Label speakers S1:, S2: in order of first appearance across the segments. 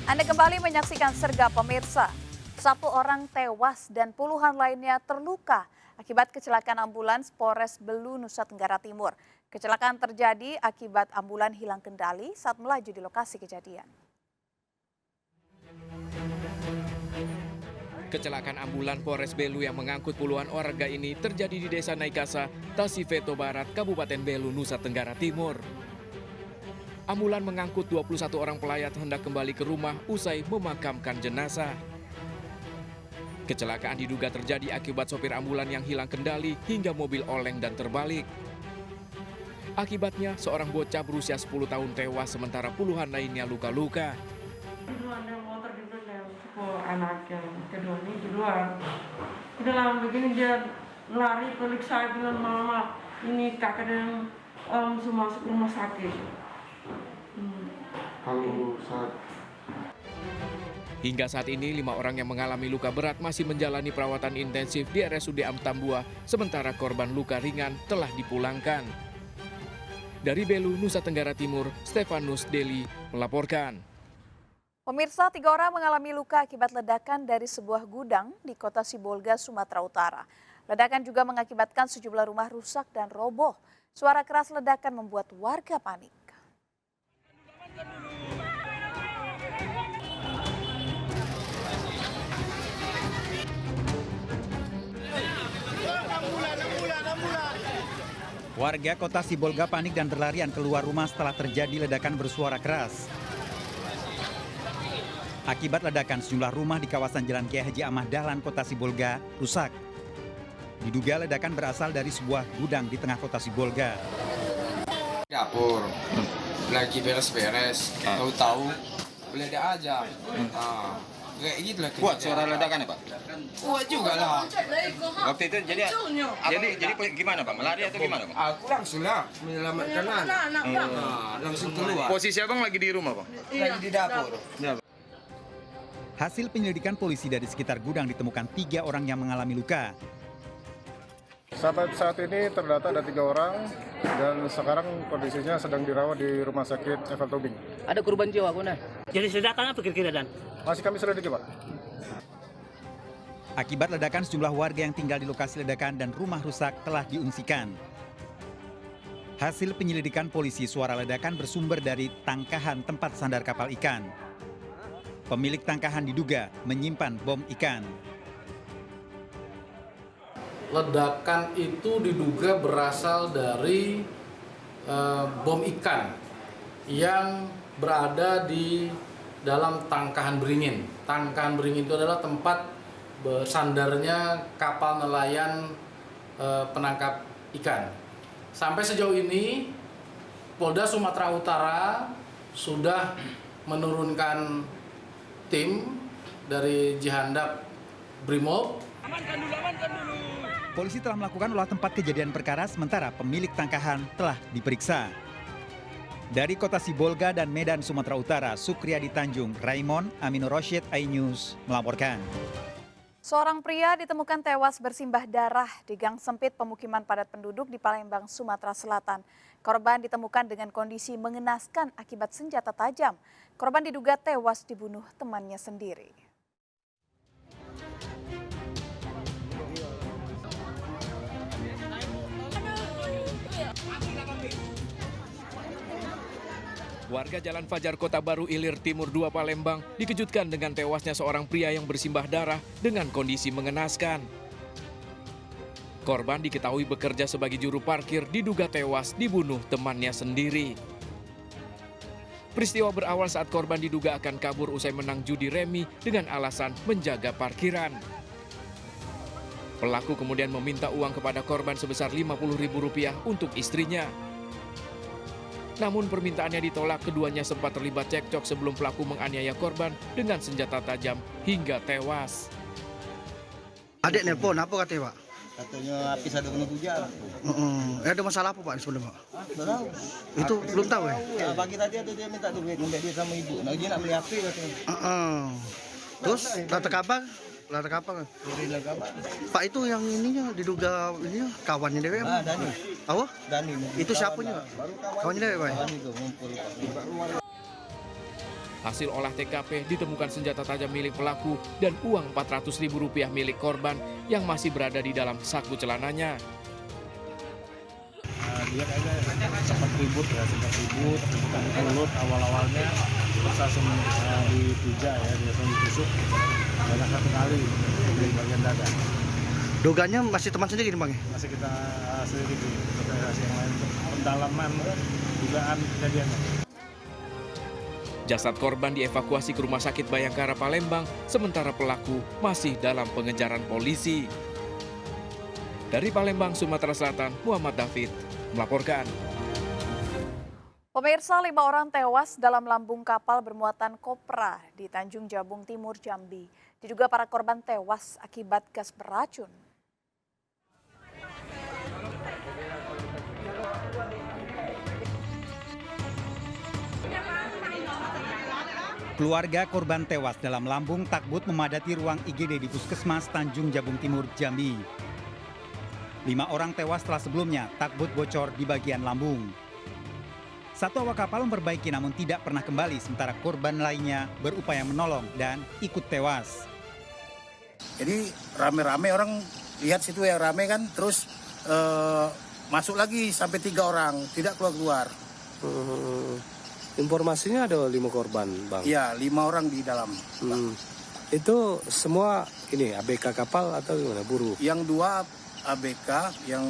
S1: Anda kembali menyaksikan Sergap Pemirsa. 1 orang tewas dan puluhan lainnya terluka akibat kecelakaan ambulans Polres Belu, Nusa Tenggara Timur. Kecelakaan terjadi akibat ambulan hilang kendali saat melaju di lokasi kejadian.
S2: Kecelakaan ambulan Polres Belu yang mengangkut puluhan warga ini terjadi di Desa Naikasa, Tasifeto Barat, Kabupaten Belu, Nusa Tenggara Timur. Ambulan mengangkut 21 orang pelayat hendak kembali ke rumah usai memakamkan jenazah. Kecelakaan diduga terjadi akibat sopir ambulan yang hilang kendali hingga mobil oleng dan terbalik. Akibatnya, seorang bocah berusia 10 tahun tewas sementara puluhan lainnya luka-luka.
S3: Duluan yang motor di belakang, anak yang kedua ini duluan. Udah lama begini dia lari, pelik saya bilang mama ini kakak dan om semua masuk rumah sakit.
S2: Hingga saat ini 5 orang yang mengalami luka berat masih menjalani perawatan intensif di RSUD Amtambua, sementara korban luka ringan telah dipulangkan. Dari Belu, Nusa Tenggara Timur, Stefanus Deli melaporkan.
S1: Pemirsa, 3 orang mengalami luka akibat ledakan dari sebuah gudang di Kota Sibolga, Sumatera Utara. Ledakan juga mengakibatkan sejumlah rumah rusak dan roboh. Suara keras ledakan membuat warga panik.
S4: Warga Kota Sibolga panik dan berlarian keluar rumah setelah terjadi ledakan bersuara keras. Akibat ledakan, sejumlah rumah di kawasan Jalan Kiai Haji Ahmad Dahlan, Kota Sibolga, rusak. Diduga ledakan berasal dari sebuah gudang di tengah Kota Sibolga.
S5: Dapur, lagi beres-beres, tahu-tahu meledak aja. Kayak gitu lah.
S6: Kuat suara ledakan ya Pak?
S5: Kuat juga lah.
S6: Waktu itu jadi gimana Pak? Melari atau gimana Pak?
S5: Aku langsung lah menyelamatkan anak. Langsung keluar.
S6: Posisi abang lagi di rumah Pak?
S5: Lagi di dapur.
S4: Hasil penyelidikan polisi dari sekitar gudang ditemukan 3 orang yang mengalami luka.
S7: Sampai saat ini terdata ada 3 orang dan sekarang kondisinya sedang dirawat di Rumah Sakit Evel Tobing.
S8: Ada korban jiwa Kuna? Jadi ledakan apa kira-kira Dan?
S7: Masih kami selidiki Pak.
S4: Akibat ledakan, sejumlah warga yang tinggal di lokasi ledakan dan rumah rusak telah diungsikan. Hasil penyelidikan polisi, suara ledakan bersumber dari tangkahan tempat sandar kapal ikan. Pemilik tangkahan diduga menyimpan bom ikan.
S9: Ledakan itu diduga berasal dari bom ikan yang berada di dalam tangkahan beringin. Tangkahan beringin itu adalah tempat bersandarnya kapal nelayan penangkap ikan. Sampai sejauh ini Polda Sumatera Utara sudah menurunkan tim dari Jihandak Brimob.
S4: Polisi telah melakukan olah tempat kejadian perkara, sementara pemilik tangkahan telah diperiksa. Dari Kota Sibolga dan Medan, Sumatera Utara, Sukriyadi Tanjung, Raymond Aminu Rosyid, iNews melaporkan.
S1: Seorang pria ditemukan tewas bersimbah darah di gang sempit pemukiman padat penduduk di Palembang, Sumatera Selatan. Korban ditemukan dengan kondisi mengenaskan akibat senjata tajam. Korban diduga tewas dibunuh temannya sendiri.
S2: Warga Jalan Fajar Kota Baru Ilir Timur 2 Palembang dikejutkan dengan tewasnya seorang pria yang bersimbah darah dengan kondisi mengenaskan. Korban diketahui bekerja sebagai juru parkir, diduga tewas dibunuh temannya sendiri. Peristiwa berawal saat korban diduga akan kabur usai menang judi remi dengan alasan menjaga parkiran. Pelaku kemudian meminta uang kepada korban sebesar Rp50.000 untuk istrinya. Namun permintaannya ditolak, keduanya sempat terlibat cekcok sebelum pelaku menganiaya korban dengan senjata tajam hingga tewas.
S8: Adik nelpon, apa katanya Pak?
S6: Katanya api 107.
S8: Ada masalah apa Pak sebelumnya?
S6: Belum tahu.
S8: Itu belum tahu ya?
S6: Pagi tadi ada dia minta duit, dia sama ibu. Nah, dia nak beli api katanya.
S8: Terus tak kabar? Ladang kapal. Pak itu yang ininya diduga ini kawannya dewe.
S5: Dani.
S8: Apa?
S5: Dani.
S8: Itu siapanya? Kawannya dewe, Pak.
S5: Dani itu ngumpul.
S2: Hasil olah TKP ditemukan senjata tajam milik pelaku dan uang Rp400.000 milik korban yang masih berada di dalam saku celananya.
S7: Dia kayaknya sempat ribut, bukan mulut awal-awalnya terus langsung dipuja ya, dia langsung ditusuk banyak 1 kali di bagian dada.
S8: Dugaannya masih teman sendiri Bang ya?
S7: Masih kita selidiki untuk yang lain untuk pendalaman dugaan kejadiannya.
S2: Jasad korban dievakuasi ke Rumah Sakit Bayangkara Palembang, sementara pelaku masih dalam pengejaran polisi. Dari Palembang, Sumatera Selatan, Muhammad David melaporkan.
S1: Pemirsa, 5 orang tewas dalam lambung kapal bermuatan kopra di Tanjung Jabung Timur, Jambi. Diduga para korban tewas akibat gas beracun.
S4: Keluarga korban tewas dalam lambung takbut memadati ruang IGD di Puskesmas Tanjung Jabung Timur, Jambi. 5 orang tewas setelah sebelumnya takbut bocor di bagian lambung. 1 awak kapal memperbaiki namun tidak pernah kembali, sementara korban lainnya berupaya menolong dan ikut tewas.
S10: Jadi rame-rame orang lihat situ yang rame kan, terus masuk lagi sampai 3 orang, tidak keluar-keluar.
S5: Informasinya ada 5 korban, Bang.
S10: Iya, 5 orang di dalam.
S5: Itu semua ini ABK kapal atau gimana, buruh?
S10: Yang 2 ABK, yang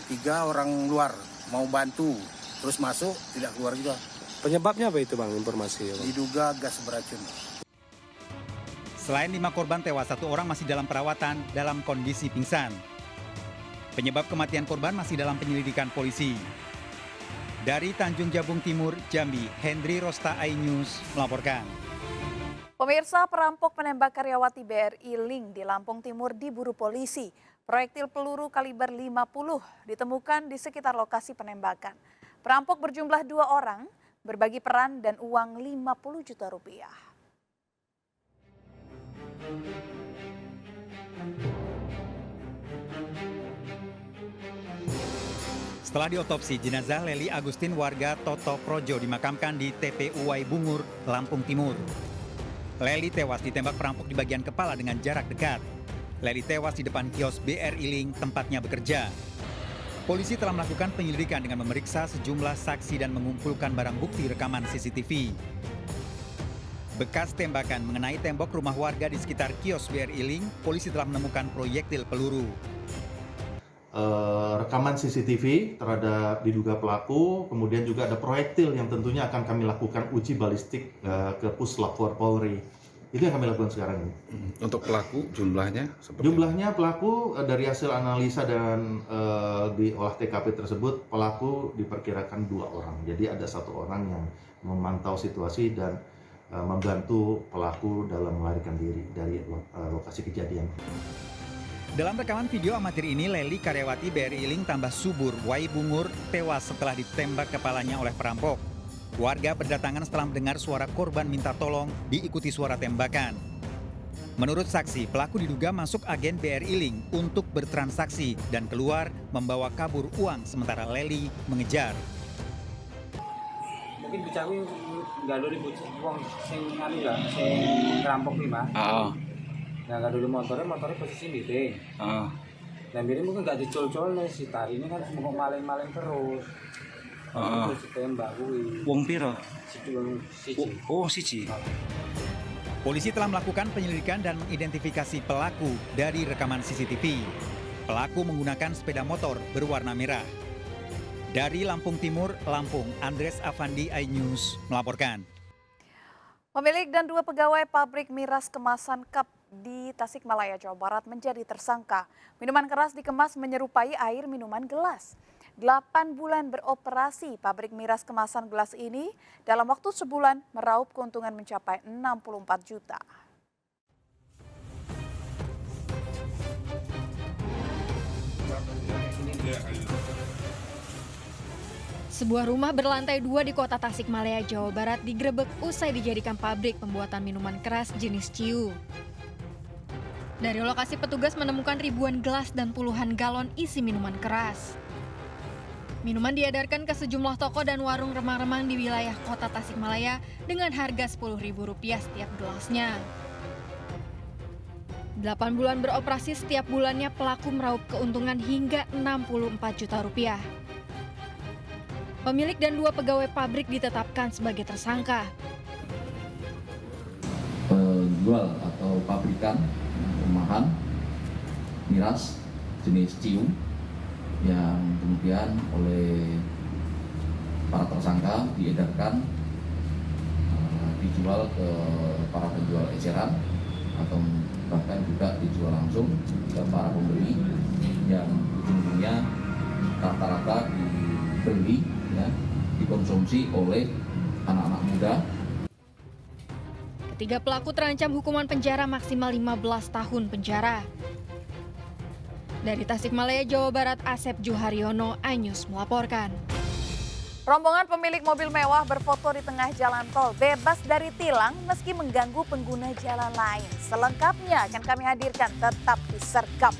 S10: 3 orang luar mau bantu, terus masuk tidak keluar juga.
S5: Penyebabnya apa itu, Bang, informasi? Bang?
S10: Diduga gas beracun.
S4: Selain 5 korban tewas, 1 orang masih dalam perawatan dalam kondisi pingsan. Penyebab kematian korban masih dalam penyelidikan polisi. Dari Tanjung Jabung Timur, Jambi, Hendri Rosta iNews melaporkan.
S1: Pemirsa, perampok menembak karyawati BRI Link di Lampung Timur diburu polisi. Proyektil peluru kaliber 50 ditemukan di sekitar lokasi penembakan. Perampok berjumlah 2 orang, berbagi peran dan uang Rp50 juta.
S4: Setelah diotopsi, jenazah Leli Agustin warga Toto Projo dimakamkan di TPU Wai Bungur, Lampung Timur. Leli tewas ditembak perampok di bagian kepala dengan jarak dekat. Leli tewas di depan kios BRI Link tempatnya bekerja. Polisi telah melakukan penyelidikan dengan memeriksa sejumlah saksi dan mengumpulkan barang bukti rekaman CCTV. Bekas tembakan mengenai tembok rumah warga di sekitar kios BRI Link, polisi telah menemukan proyektil peluru.
S11: Rekaman CCTV terhadap diduga pelaku, kemudian juga ada proyektil yang tentunya akan kami lakukan uji balistik ke Puslap Polri. Itu yang kami lakukan sekarang ini.
S12: Untuk pelaku jumlahnya?
S11: Jumlahnya pelaku dari hasil analisa dan di olah TKP tersebut, pelaku diperkirakan 2 orang. Jadi ada 1 orang yang memantau situasi dan membantu pelaku dalam melarikan diri dari lokasi kejadian.
S4: Dalam rekaman video amatir ini, Leli karyawati BRI Link tambah subur Wai Bungur tewas setelah ditembak kepalanya oleh perampok. Warga berdatangan setelah mendengar suara korban minta tolong diikuti suara tembakan. Menurut saksi, pelaku diduga masuk agen BRI Link untuk bertransaksi dan keluar membawa kabur uang sementara Leli mengejar.
S13: Mungkin bicara nggak ada ribut uang sing anu ya, sing ngerampok nih Pak. Nah nggak dulu motornya posisi miring. Nah miring mungkin nggak dicol-col nih si Tari ini kan mau maling-maling terus. Terus ditembak kuwi.
S8: Wong piro?
S13: Siji.
S8: Oh, siji.
S4: Polisi telah melakukan penyelidikan dan mengidentifikasi pelaku dari rekaman CCTV. Pelaku menggunakan sepeda motor berwarna merah. Dari Lampung Timur, Lampung, Andres Avandi iNews melaporkan.
S1: Pemilik dan 2 pegawai pabrik miras kemasan cup di Tasikmalaya, Jawa Barat menjadi tersangka. Minuman keras dikemas menyerupai air minuman gelas. 8 bulan beroperasi, pabrik miras kemasan gelas ini dalam waktu sebulan meraup keuntungan mencapai 64 juta.
S14: Sebuah rumah berlantai 2 di kota Tasikmalaya, Jawa Barat digerebek usai dijadikan pabrik pembuatan minuman keras jenis ciu. Dari lokasi petugas menemukan ribuan gelas dan puluhan galon isi minuman keras. Minuman diedarkan ke sejumlah toko dan warung remang-remang di wilayah kota Tasikmalaya dengan harga Rp10.000 setiap gelasnya. 8 bulan beroperasi, setiap bulannya pelaku meraup keuntungan hingga Rp64 juta. Pemilik dan 2 pegawai pabrik ditetapkan sebagai tersangka.
S15: Penjual atau pabrikan rumahan miras jenis cium yang kemudian oleh para tersangka diedarkan dijual ke para penjual eceran atau bahkan juga dijual langsung ke para pembeli yang ujung-ujungnya rata-rata dibeli ya, dikonsumsi oleh anak-anak muda.
S14: Ketiga pelaku terancam hukuman penjara maksimal 15 tahun penjara. Dari Tasikmalaya, Jawa Barat, Asep Juharyono, iNews melaporkan.
S1: Rombongan pemilik mobil mewah berfoto di tengah jalan tol bebas dari tilang meski mengganggu pengguna jalan lain. Selengkapnya akan kami hadirkan, tetap di Sergap.